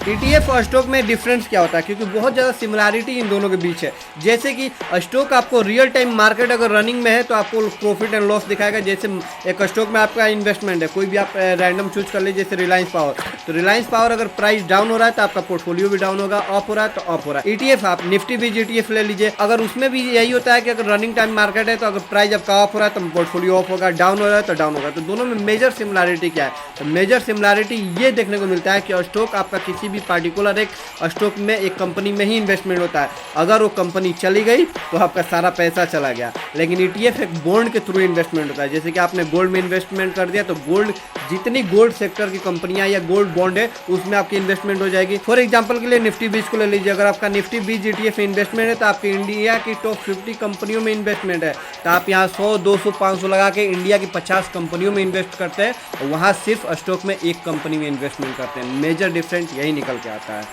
ETF और stock में difference क्या होता है, क्योंकि बहुत ज़्यादा सिमिलरिटी इन दोनों के बीच है। जैसे कि स्टॉक आपको रियल टाइम मार्केट अगर रनिंग में है तो आपको प्रॉफिट एंड लॉस दिखाएगा। जैसे एक स्टॉक में आपका इन्वेस्टमेंट है, कोई भी आप रैंडम चूज कर लीजिए, जैसे रिलायंस पावर, तो रिलायंस पावर अगर प्राइस डाउन हो रहा है तो आपका पोर्टफोलियो भी डाउन होगा, अप हो रहा है तो अप हो रहा है। ETF आप निफ्टी बीज ETF ले लीजिए, अगर उसमें भी यही होता है कि अगर रनिंग टाइम मार्केट है तो अगर प्राइस आपका अप हो रहा है तो पोर्टफोलियो ऑफ होगा, डाउन हो रहा है तो डाउन होगा। तो दोनों में मेजर सिमिलरिटी क्या है, तो मेजर सिमिलरिटी ये देखने को मिलता है कि स्टॉक आपका किसी भी पार्टिकुलर एक स्टॉक में एक कंपनी में ही इन्वेस्टमेंट होता है, अगर वो कंपनी चली गई तो आपका सारा पैसा चला गया। लेकिन ETF एक बॉन्ड के थ्रू इन्वेस्टमेंट होता है, जैसे कि आपने गोल्ड में इन्वेस्टमेंट कर दिया तो गोल्ड, जितनी गोल्ड सेक्टर की कंपनियां या गोल्ड बॉन्ड है उसमें आपकी इन्वेस्टमेंट हो जाएगी। फॉर एग्जांपल के लिए निफ्टी बीज को ले लीजिए, अगर आपका निफ्टी बीज ETF इन्वेस्टमेंट है तो आपकी इंडिया की टॉप 50 कंपनियों में इन्वेस्टमेंट है, तो आप यहाँ 100, 200, 500 लगा के इंडिया की 50 कंपनियों में इन्वेस्ट करते हैं और वहाँ सिर्फ स्टॉक में एक कंपनी में इन्वेस्टमेंट करते हैं। मेजर डिफरेंस यही निकल के आता है।